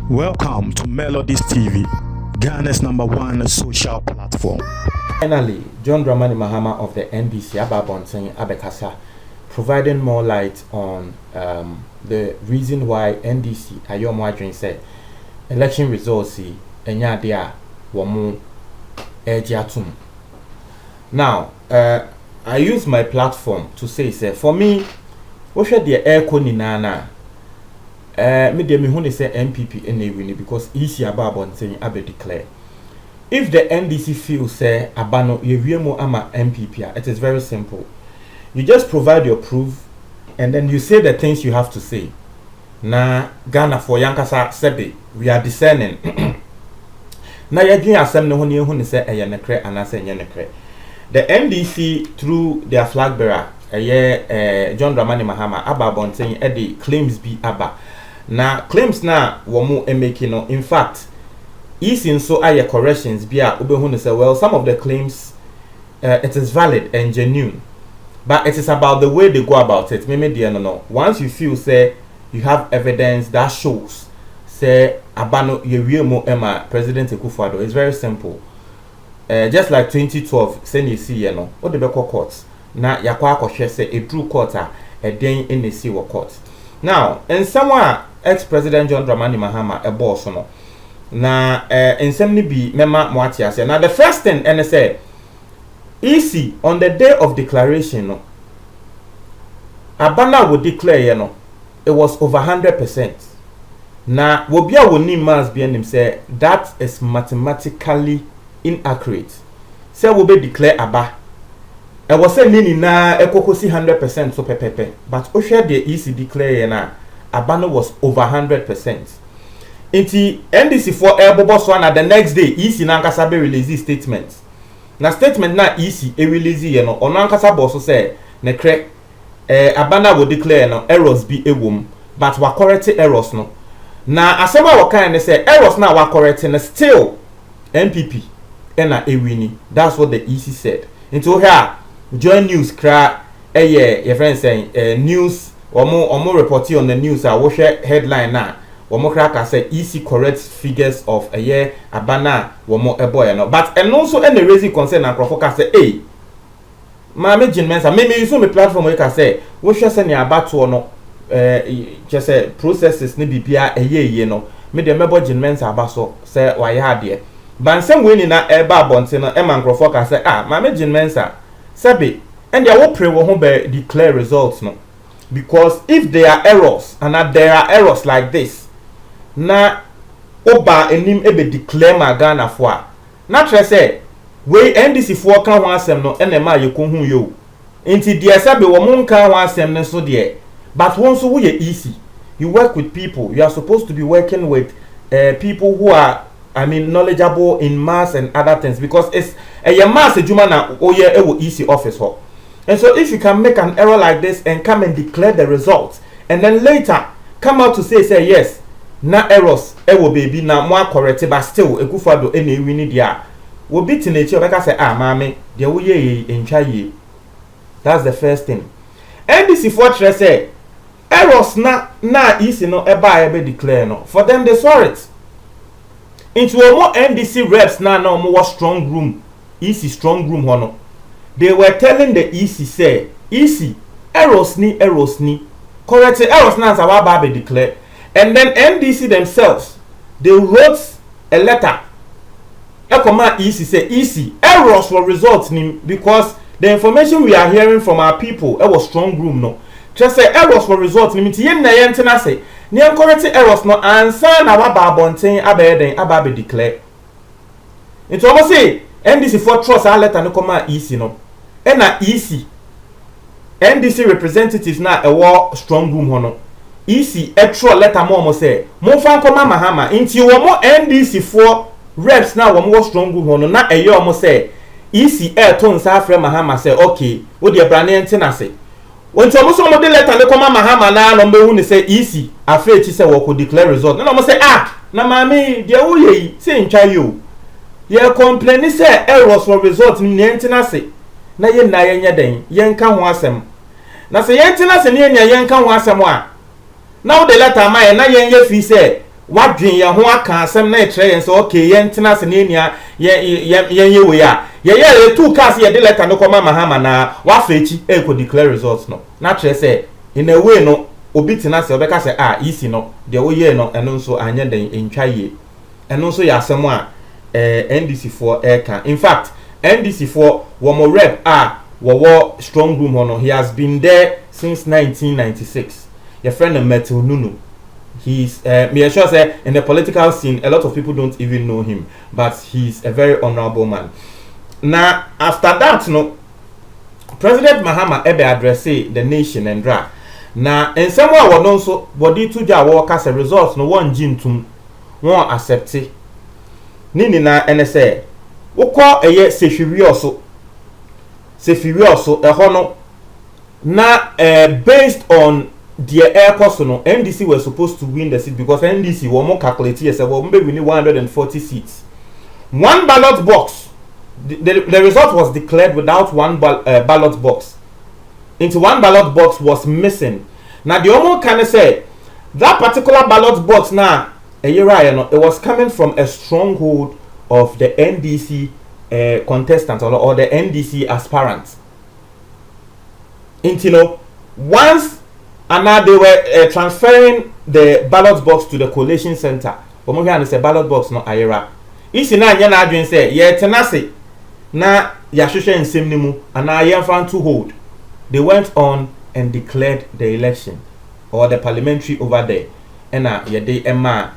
Welcome to Melodies TV, Ghana's #1 social platform. Finally, John Dramani Mahama of the NDC, Ababonten Abekasa, providing more light on the reason why NDC, Ayom Wadrin said, election results, Enya Dia, Wamu, Ejiatum. Now, I use my platform to say, for me, what should the air Ninana? Me de me huni say MPP win because easy Ababonten Abe declare. If the NDC feels say abano yewiemo ama MPP, it is very simple. You just provide your proof and then you say the things you have to say. Na Ghana for Yankasa Sebe, we are discerning. Na yadwin asem no huni say eye nekre anase enye nekre. The NDC through their flag bearer, John Dramani Mahama, Ababonten Eddie claims be Abba. Na claims na womu emeki no, in fact, in so aye corrections bia ubehunu say well some of the claims it is valid and genuine, but it is about the way they go about it. Maybe no once you feel say you have evidence that shows say abano yewiemo ema President Akufo-Addo, it's very simple. Just like 2012 say you see no o de be court na yakwa akohwe say e drew court a den in see court. Now and someone ex-president John Dramani Mahama a boss no na in some be mema moatiase. Now the first thing and say easy on the day of declaration no abana would declare no it was over 100%. Na wobia woni mass be him say that is mathematically inaccurate. Say we be declare aba e was say nini na ekokosi 100% so pepepe, but o share the easy declare na abana was over 100%. Inti NDC for Elbobo Swana the next day easy na nkasa be release statement. Na statement na easy e release ye no ono nkasa boss say ne kre abana will declare no errors be ewom but wa correct errors no. Na asema wa kan ne say errors na wa correct na still MPP na ewini. That's what the EC said. Into here join news kra your friend saying news omo report on the news wo share headline na womo kraka say EC correct figures of a year abana womo eboy no, but and also any raising concern and profoka say hey maame jinmensa me use my platform we can say wo share say na abato no just say processes ni bibia eye no me de mebo jinmensa abaso say waye ade ban sem we ni na eba bonte no e man profoka say maame jinmensa sabe and they will pray wo ho be declare results no, because if there are errors and there are errors like this na oba enim ebe declare ma Ghana fo a na tre say we NDC fo kan ho asem no enema yekohu yo enti de sabe wo mon kan ho asem ne so de, but won so wo ye easy. You work with people, you are supposed to be working with people who are knowledgeable in maths and other things, because it's a maths ejuma na oye e wo easy office ho. And so if you can make an error like this and come and declare the results and then later come out to say yes na errors e wo baby na mo correct, but still Akufo-Addo ene wini dia wo bit in echi obeka say maame de wo ye entwa ye. That's the first thing. NDC for say errors na easy no e ba e be declare no, for them they saw it into more NDC reps na more strong room, easy strong room hono. They were telling the EC say EC errors ni correct errors na za wa be declare. And then NDC themselves they wrote a letter ekoma EC say EC errors were results ni, because the information we are hearing from our people it was strong room no, just say errors were results ni mti yen na yen tena say ni correct errors no ansa na wa ba bonten abeden ababe declare. It almost say NDC for trust our letter no koma EC no, and na EC NDC representatives na a war strong room hono EC extra letter mo say mo fan koma Mahama inti wo mo NDC for reps na wo mo strong room hono na eyo mo say EC to nsa afre Mahama say okay wo de brane ntena say wonto mo so mo de letter le koma Mahama na no mbehu ni say EC afre chi say wo ko declare result na mo say na mami de wo ye say ntwa yo ye complain say errors for result ni ntena say na ye na ye nya den ye nka ho asem na se yentina se ne nya yenka ho asem a na wo de letter ma ye na yenye fi se wadwen ye ho aka asem na etre yen se okay yentina se ne nya yenye we a ye two cars ye de letter no koma Mahama na wa fechi e ko declare results no na tre se in a way no obi tina se obeka se easy no de wo ye no eno nso anya den entwa ye eno nso ya asem a NDC for eka. In fact NDC for womo rep wo strong room hono. He has been there since 1996. Your friend Metal Nunu. He's me sure say in the political scene a lot of people don't even know him, but he's a very honorable man. Now after that no President Mahama ebe address the nation and dra. Now in some way we don't so body to ja work as a result no one jintum won accept it. Nini na NSA wokọ eye sefiri oso eho na based on their air cost no NDC were supposed to win the seat because NDC were more calculated yes we win 140 seats. One ballot box the result was declared without one ballot box. Into one ballot box was missing. Now the omo can say that particular ballot box now it was coming from a stronghold of the NDC contestants or the NDC aspirants. Once they were transferring the ballot box to the collation center. Say ballot box no ayera. Isi na anya na adwen say ye tenase na ya hwehwe nsem nimu ana ye fan to hold. They went on and declared the election or the parliamentary over there. Ena ye dey ema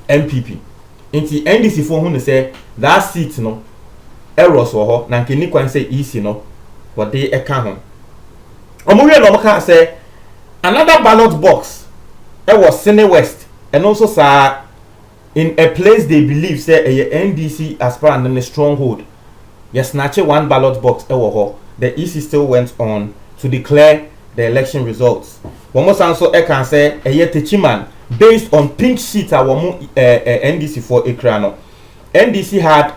MPP. Inti NDC for who say that seat no errors wo ho na nke ni kwan say easy no what they eka ho. Omuwe no maka say another ballot box was Sene West and also sir in a place they believe say a NDC aspirant in a stronghold. Yes, snatch one ballot box the EC still went on to declare the election results. One more also can say a Techiman based on pink sheet NDC for Ekrano. NDC had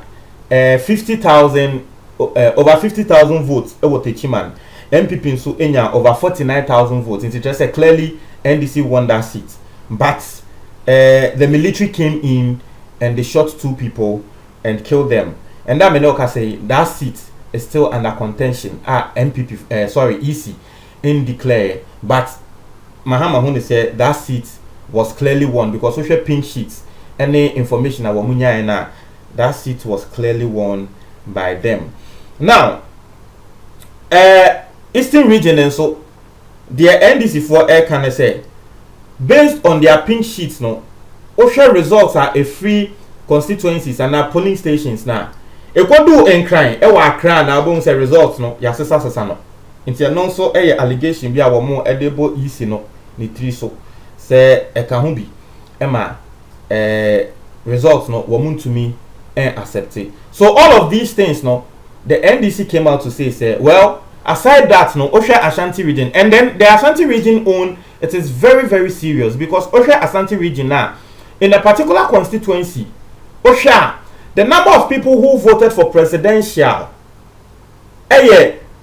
50,000 over 50,000 votes over Techiman. MPP so enya over 49,000 votes. It's just clearly NDC won that seat. But the military came in and they shot 2 people and killed them. And that may say that seat is still under contention. MPP, EC in declare. But Mahama Hune said that seat was clearly won because social pink sheets, any information that seat was clearly won by them. Now, Eastern region and so their NDC for air can say based on their pink sheets no official results are a free constituencies and our polling stations now. E ko do enkran e wa akran na abon say results no ya sesa no ntia no so e allegation bi a wo mo edebo EC no ni tri so say e ka ho bi e ma results no wo ntumi accept it. So all of these things no the NDC came out to say well aside that no Osha Ashanti region and then the Ashanti region own it is very very serious because Osha Ashanti region now in a particular constituency Osha the number of people who voted for presidential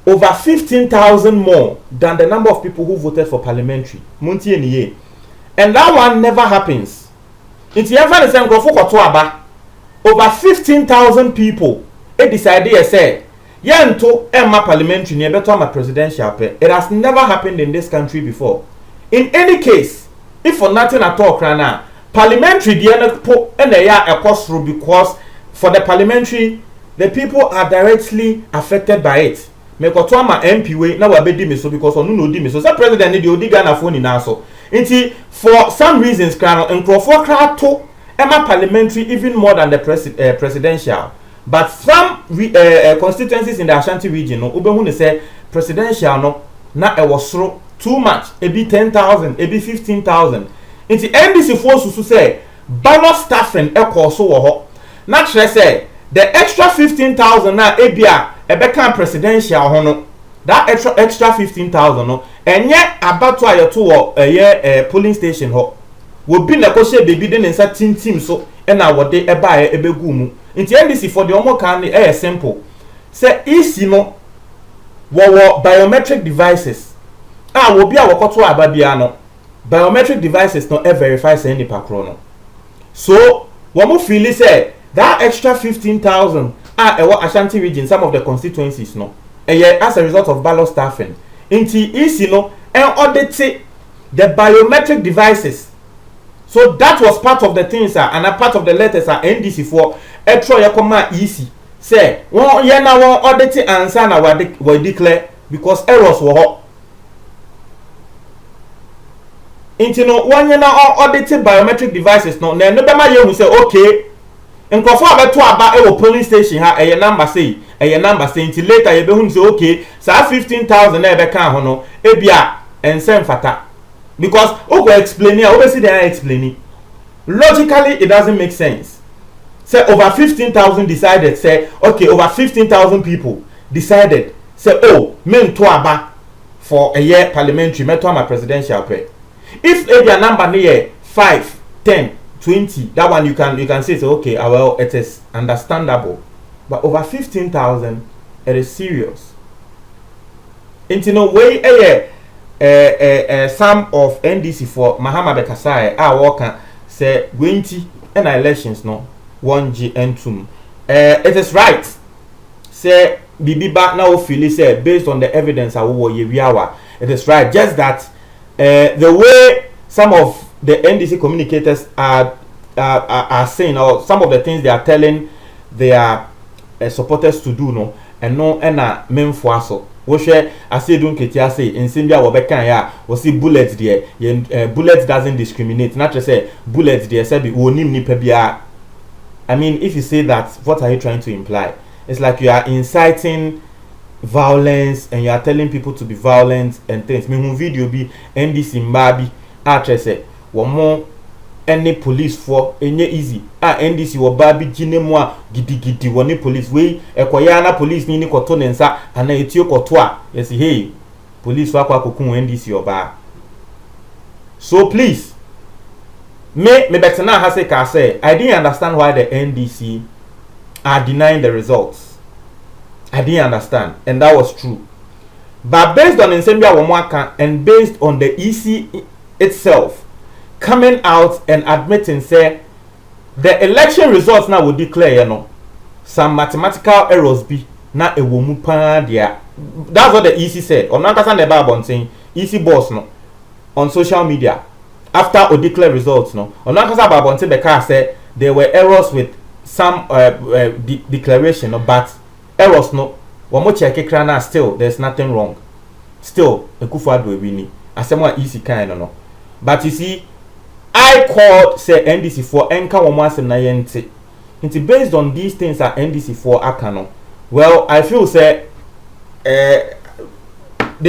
over 15,000 more than the number of people who voted for parliamentary. And that one never happens. It's over 15,000 people decided say to Emma parliamentary near better my presidential. It has never happened in this country before. In any case, if for nothing at all, parliamentary because for the parliamentary, the people are directly affected by it. Mekotwama MP we na wa bedi meso because onu no di meso. Say president ni di odi Ghana phone na so. Nti for some reasons krano nkrofo kra to Emma parliamentary even more than the presidential. But some constituencies in the Ashanti region no obehu ne say presidential no na e was too much. E be 10,000, e be 15,000. Nti NDC force to say ballot staffing e ko so wo ho. Na kire say the extra 15,000 na ebia ebeka presidential hono that extra 15,000 no enye abato ayoto wo polling station ho wo bi na ko she baby de nsa tintim so na wo de eba ebegu mu nti NDC for the omo kan simple say EC no biometric devices will be our koto ababiano biometric devices no verify say nipa kro no so we feel say that extra 15,000 ewo Ashanti region some of the constituencies no as a result of ballot staffing inti easy no and audit the biometric devices. So that was part of the things and a part of the letters NDC for etro yakoma easy say one year now one audit answer na we declare because errors were hot. Into no 1 year now audited biometric devices no na no be ma you say okay nkofo abeto aba e police station ha eye number say until later you be hu say okay sa 15,000 na e be kan ho no e bia ensem fata because go explain here obviously they are explaining logically it doesn't make sense. Say over 15,000 decided say okay over 15,000 people decided say oh men to aba for a year parliamentary me to my presidential pay. If a number near 5, 10, 20, that one you can say so okay, well it is understandable. But over 15,000 it is serious. In no way some of NDC for Mahama Bekasai worker say 20 and elections no 1G and 2. It is right. Say Bibi back now feel say based on the evidence it is right. Just that the way some of the NDC communicators are saying or some of the things they are telling their supporters to do no and no ena memfoaso wo hwe ase dun ketia say nsembia wo bekan ya wo see bullets there bullets doesn't discriminate not to say bullets there say bi wonim nipa bia. I mean if you say that what are you trying to imply? It's like you are inciting violence and you are telling people to be violent and things. Me hu video bi NDC mbabi say one more any police for enye easy NDC wo babi ginemu a gidigidi woni police we ekoya na police ni koto nensa ana etio koto a yes hey police wa kwa kokun NDC oba. So please me better now has say I didn't understand why the NDC are denying the results. I didn't understand and that was true. But based on Nsembia Womwaka and based on the EC itself coming out and admitting say the election results now will declare some mathematical errors be na ewomu pa dia. That's what the EC said. On Nankasa Neba Bon saying EC boss no on social media after o declare results no. On Nankasa Babon Beka said there were errors with some declaration no, but errors no. One more check ekrana still there's nothing wrong. Still Ekufuado Ewini asemwa EC kind no. But you see I called say NDC for enka womasem na yente. It's based on these things at NDC for akano. Well, I feel say they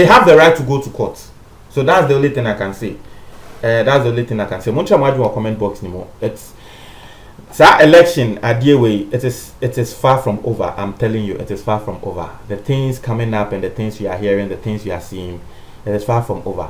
have the right to go to court. So that's the only thing I can say. That's the only thing I can say. Muncha maju comment box anymore. It's that election at the way it is far from over. I'm telling you, it is far from over. The things coming up and the things we are hearing, the things we are seeing, it is far from over.